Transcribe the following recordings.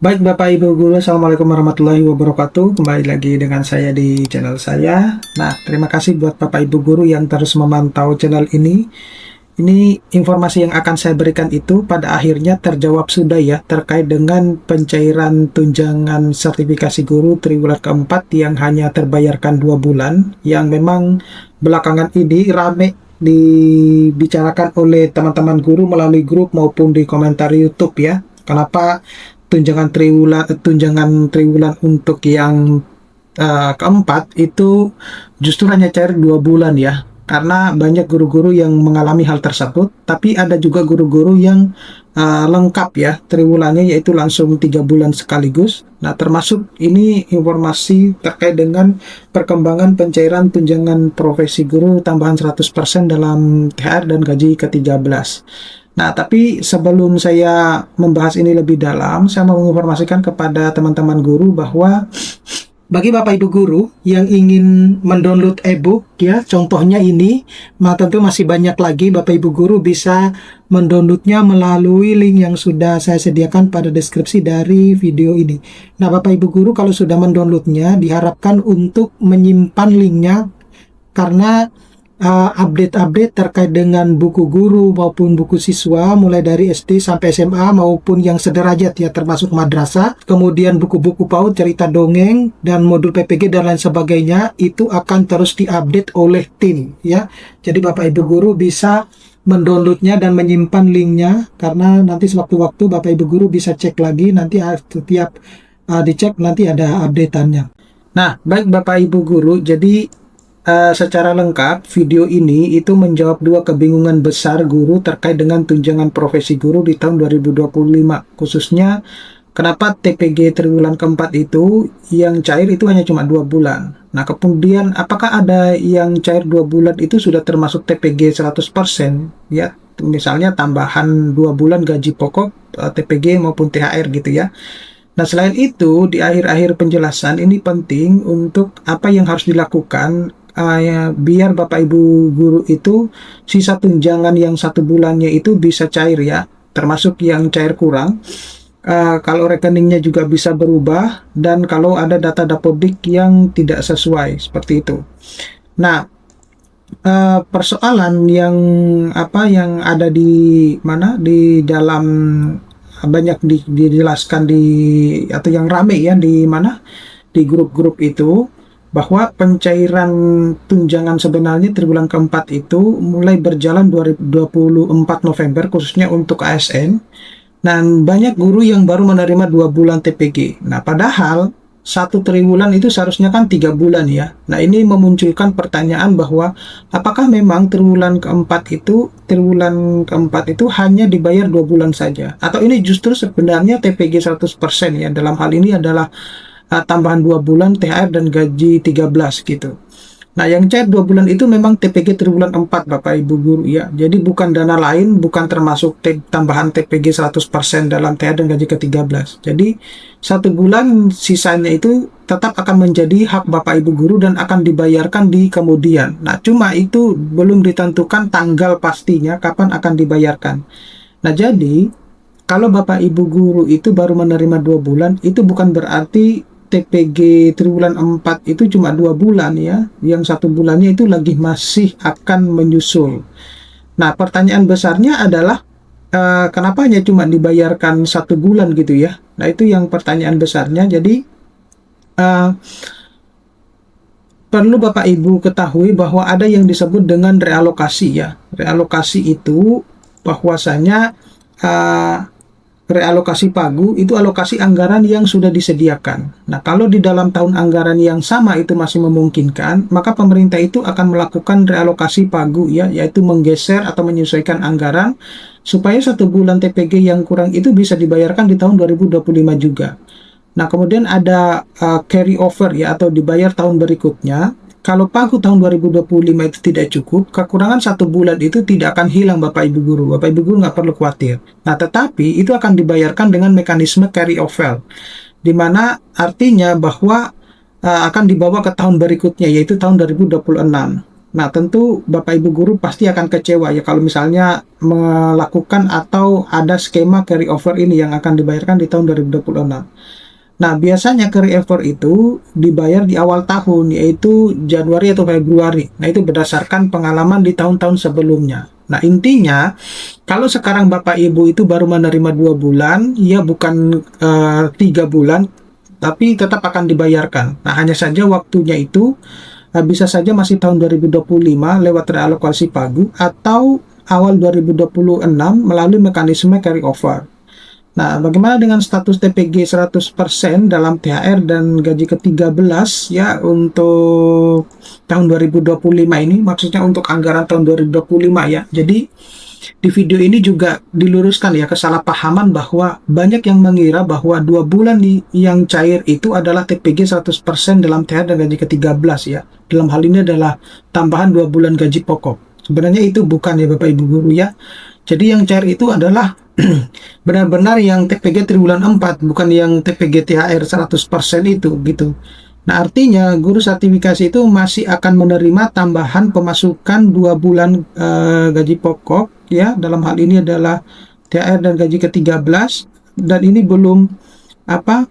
Baik Bapak Ibu Guru, Assalamualaikum warahmatullahi wabarakatuh. Kembali lagi dengan saya di channel saya. Nah, terima kasih buat Bapak Ibu Guru yang terus memantau channel ini. Ini informasi yang akan saya berikan itu pada akhirnya terjawab sudah ya, terkait dengan pencairan tunjangan sertifikasi guru triwulan keempat yang hanya terbayarkan 2 bulan, yang memang belakangan ini rame dibicarakan oleh teman-teman guru melalui grup maupun di komentar YouTube ya. Kenapa tunjangan triwulan untuk yang keempat itu justru hanya cair 2 bulan ya, karena banyak guru-guru yang mengalami hal tersebut. Tapi ada juga guru-guru yang lengkap ya triwulannya, yaitu langsung 3 bulan sekaligus. Nah, termasuk ini informasi terkait dengan perkembangan pencairan tunjangan profesi guru tambahan 100% dalam THR dan gaji ke-13. Nah, tapi sebelum saya membahas ini lebih dalam, saya mau menginformasikan kepada teman-teman guru bahwa bagi Bapak Ibu guru yang ingin mendownload e-book ya, contohnya ini, tentu masih banyak lagi. Bapak Ibu guru bisa mendownloadnya melalui link yang sudah saya sediakan pada deskripsi dari video ini. Nah, Bapak Ibu guru kalau sudah mendownloadnya, diharapkan untuk menyimpan linknya, karena update-update terkait dengan buku guru maupun buku siswa mulai dari SD sampai SMA maupun yang sederajat ya, termasuk madrasah, kemudian buku-buku PAUD, cerita dongeng, dan modul PPG dan lain sebagainya, itu akan terus diupdate oleh tim ya. Jadi Bapak Ibu guru bisa mendownloadnya dan menyimpan linknya, karena nanti sewaktu-waktu Bapak Ibu guru bisa cek lagi, nanti setiap dicek nanti ada updateannya. Nah, baik Bapak Ibu guru, jadi secara lengkap video ini itu menjawab 2 kebingungan besar guru terkait dengan tunjangan profesi guru di tahun 2025, khususnya kenapa TPG triwulan keempat itu yang cair itu hanya cuma 2 bulan. Nah, kemudian apakah ada yang cair 2 bulan itu sudah termasuk TPG 100% ya, misalnya tambahan 2 bulan gaji pokok, TPG maupun THR gitu ya. Nah, selain itu di akhir-akhir penjelasan ini penting untuk apa yang harus dilakukan ya, biar Bapak Ibu guru itu sisa tunjangan yang 1 bulannya itu bisa cair ya, termasuk yang cair kurang. Kalau rekeningnya juga bisa berubah, dan kalau ada data dapodik yang tidak sesuai seperti itu. Nah, persoalan yang ada di mana di dalam banyak dijelaskan atau yang rame ya di mana di grup-grup itu, bahwa pencairan tunjangan sebenarnya triwulan keempat itu mulai berjalan 2024 November khususnya untuk ASN, dan banyak guru yang baru menerima 2 bulan TPG. Nah, padahal 1 triwulan itu seharusnya kan 3 bulan ya. Nah, ini memunculkan pertanyaan bahwa apakah memang triwulan keempat itu hanya dibayar 2 bulan saja, atau ini justru sebenarnya TPG 100% ya, dalam hal ini adalah tambahan 2 bulan THR dan gaji 13 gitu. Nah, yang cair 2 bulan itu memang TPG triwulan 4 Bapak Ibu guru ya. Jadi bukan dana lain, bukan termasuk tambahan TPG 100% dalam THR dan gaji ke-13. Jadi 1 bulan sisanya itu tetap akan menjadi hak Bapak Ibu guru dan akan dibayarkan di kemudian. Nah, cuma itu belum ditentukan tanggal pastinya kapan akan dibayarkan. Nah, jadi kalau Bapak Ibu guru itu baru menerima 2 bulan, itu bukan berarti TPG triwulan 4 itu cuma 2 bulan ya, yang 1 bulannya itu lagi masih akan menyusul. Nah, pertanyaan besarnya adalah kenapa hanya cuma dibayarkan 1 bulan gitu ya. Nah, itu yang pertanyaan besarnya. Jadi perlu Bapak Ibu ketahui bahwa ada yang disebut dengan realokasi ya. Realokasi itu bahwasanya realokasi pagu itu alokasi anggaran yang sudah disediakan. Nah, kalau di dalam tahun anggaran yang sama itu masih memungkinkan, maka pemerintah itu akan melakukan realokasi pagu ya, yaitu menggeser atau menyesuaikan anggaran supaya 1 bulan TPG yang kurang itu bisa dibayarkan di tahun 2025 juga. Nah, kemudian ada carry over ya, atau dibayar tahun berikutnya. Kalau pagu tahun 2025 itu tidak cukup, kekurangan 1 bulan itu tidak akan hilang Bapak Ibu guru. Bapak Ibu guru nggak perlu khawatir. Nah, tetapi itu akan dibayarkan dengan mekanisme carry over, di mana artinya bahwa akan dibawa ke tahun berikutnya, yaitu tahun 2026. Nah, tentu Bapak Ibu guru pasti akan kecewa ya kalau misalnya melakukan atau ada skema carry over ini yang akan dibayarkan di tahun 2026. Nah, biasanya carry over itu dibayar di awal tahun, yaitu Januari atau Februari. Nah, itu berdasarkan pengalaman di tahun-tahun sebelumnya. Nah, intinya, kalau sekarang Bapak Ibu itu baru menerima 2 bulan, ya bukan 3 bulan, tapi tetap akan dibayarkan. Nah, hanya saja waktunya itu bisa saja masih tahun 2025 lewat realokasi pagu atau awal 2026 melalui mekanisme carry over. Nah, bagaimana dengan status TPG 100% dalam THR dan gaji ke-13 ya untuk tahun 2025 ini, maksudnya untuk anggaran tahun 2025 ya. Jadi di video ini juga diluruskan ya kesalahpahaman bahwa banyak yang mengira bahwa 2 bulan yang cair itu adalah TPG 100% dalam THR dan gaji ke-13 ya. Dalam hal ini adalah tambahan 2 bulan gaji pokok. Sebenarnya itu bukan ya Bapak Ibu guru ya. Jadi yang cair itu adalah benar-benar yang TPG triwulan 4, bukan yang TPG THR 100% itu gitu. Nah, artinya guru sertifikasi itu masih akan menerima tambahan pemasukan 2 bulan gaji pokok ya. Dalam hal ini adalah THR dan gaji ke-13, dan ini belum apa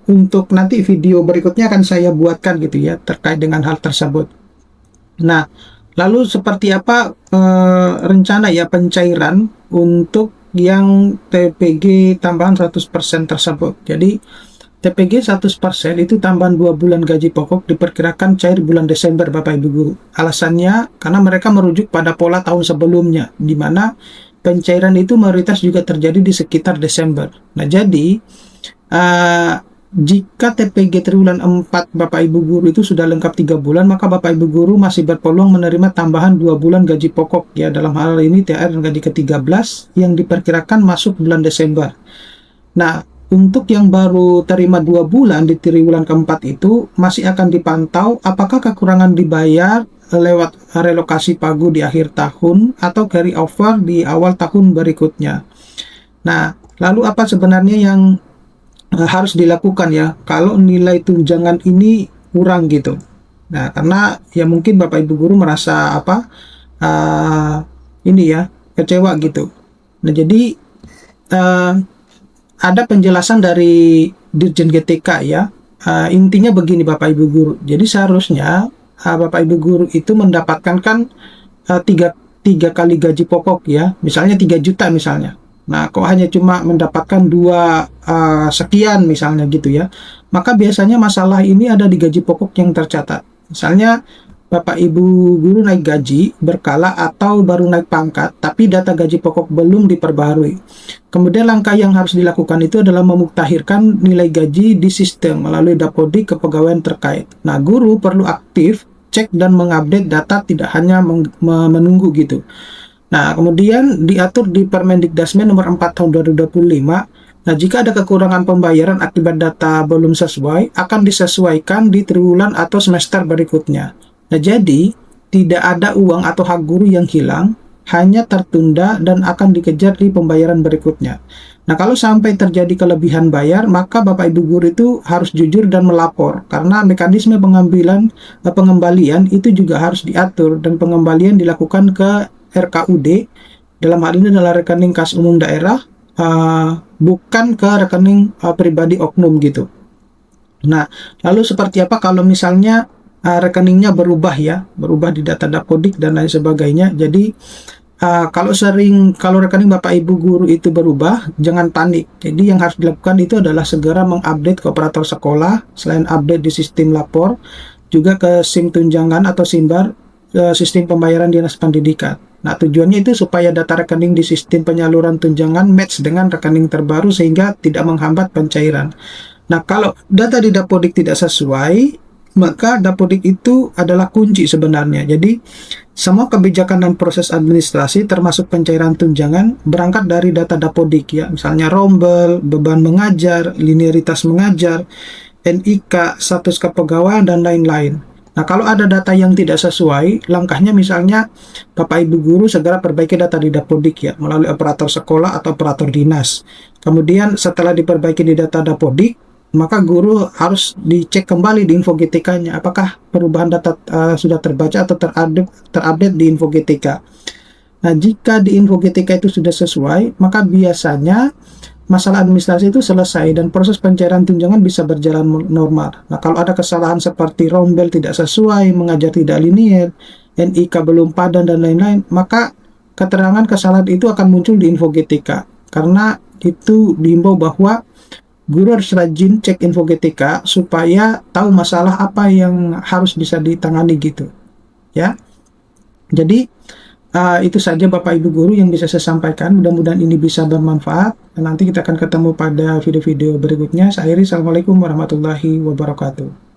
untuk nanti video berikutnya akan saya buatkan gitu ya terkait dengan hal tersebut. Nah, lalu seperti apa rencana ya pencairan untuk yang TPG tambahan 100% tersebut. Jadi TPG 100% itu tambahan 2 bulan gaji pokok diperkirakan cair bulan Desember Bapak Ibu guru. Alasannya karena mereka merujuk pada pola tahun sebelumnya, di mana pencairan itu mayoritas juga terjadi di sekitar Desember. Nah, jadi jika TPG triwulan 4 Bapak Ibu guru itu sudah lengkap 3 bulan, maka Bapak Ibu guru masih berpeluang menerima tambahan 2 bulan gaji pokok ya, dalam hal ini THR dan gaji ke-13 yang diperkirakan masuk bulan Desember. Nah, untuk yang baru terima 2 bulan di triwulan keempat itu masih akan dipantau apakah kekurangan dibayar lewat relokasi pagu di akhir tahun atau carry over di awal tahun berikutnya. Nah, lalu apa sebenarnya yang harus dilakukan ya kalau nilai tunjangan ini kurang gitu. Nah, karena ya mungkin Bapak Ibu guru merasa ini ya kecewa gitu. Nah, jadi ada penjelasan dari Dirjen GTK ya. Intinya begini Bapak Ibu guru. Jadi seharusnya Bapak Ibu guru itu mendapatkan kan tiga kali gaji pokok ya. Misalnya 3 juta misalnya. Nah, kok hanya cuma mendapatkan 2 sekian misalnya gitu ya. Maka biasanya masalah ini ada di gaji pokok yang tercatat. Misalnya Bapak Ibu guru naik gaji berkala atau baru naik pangkat, tapi data gaji pokok belum diperbaharui. Kemudian langkah yang harus dilakukan itu adalah memuktahirkan nilai gaji di sistem melalui Dapodik kepegawaian terkait. Nah, guru perlu aktif cek dan mengupdate data, tidak hanya menunggu gitu. Nah, kemudian diatur di Permendikdasmen nomor 4 tahun 2025. Nah, jika ada kekurangan pembayaran akibat data belum sesuai, akan disesuaikan di triwulan atau semester berikutnya. Nah, jadi tidak ada uang atau hak guru yang hilang, hanya tertunda dan akan dikejar di pembayaran berikutnya. Nah, kalau sampai terjadi kelebihan bayar, maka Bapak Ibu guru itu harus jujur dan melapor, karena mekanisme pengembalian itu juga harus diatur, dan pengembalian dilakukan ke RKUD, dalam hal ini adalah rekening kas umum daerah, bukan ke rekening pribadi oknum gitu. Nah, lalu seperti apa kalau misalnya rekeningnya berubah ya, berubah di data Dapodik dan lain sebagainya. Jadi kalau rekening Bapak Ibu guru itu berubah, jangan panik. Jadi yang harus dilakukan itu adalah segera mengupdate ke operator sekolah, selain update di sistem lapor, juga ke SIM tunjangan atau SIMBAR, sistem pembayaran dinas pendidikan. Nah, tujuannya itu supaya data rekening di sistem penyaluran tunjangan match dengan rekening terbaru sehingga tidak menghambat pencairan. Nah, kalau data di Dapodik tidak sesuai, maka Dapodik itu adalah kunci sebenarnya. Jadi semua kebijakan dan proses administrasi termasuk pencairan tunjangan berangkat dari data Dapodik ya. Misalnya rombel, beban mengajar, linearitas mengajar, NIK, status kepegawaian dan lain-lain. Nah, kalau ada data yang tidak sesuai, langkahnya misalnya Bapak Ibu guru segera perbaiki data di Dapodik ya melalui operator sekolah atau operator dinas. Kemudian setelah diperbaiki di data Dapodik, maka guru harus dicek kembali di info GTK-nya, apakah perubahan data sudah terbaca atau terupdate di info GTK. Nah, jika di info GTK itu sudah sesuai, maka biasanya masalah administrasi itu selesai dan proses pencairan tunjangan bisa berjalan normal. Nah, kalau ada kesalahan seperti rombel tidak sesuai, mengajar tidak linier, NIK belum padan, dan lain-lain, maka keterangan kesalahan itu akan muncul di info GTK. Karena itu diimbau bahwa guru harus rajin cek info GTK supaya tahu masalah apa yang harus bisa ditangani gitu. Ya, jadi itu saja Bapak Ibu Guru yang bisa saya sampaikan. Mudah-mudahan ini bisa bermanfaat. Nanti kita akan ketemu pada video-video berikutnya. Saya akhiri, Assalamualaikum warahmatullahi wabarakatuh.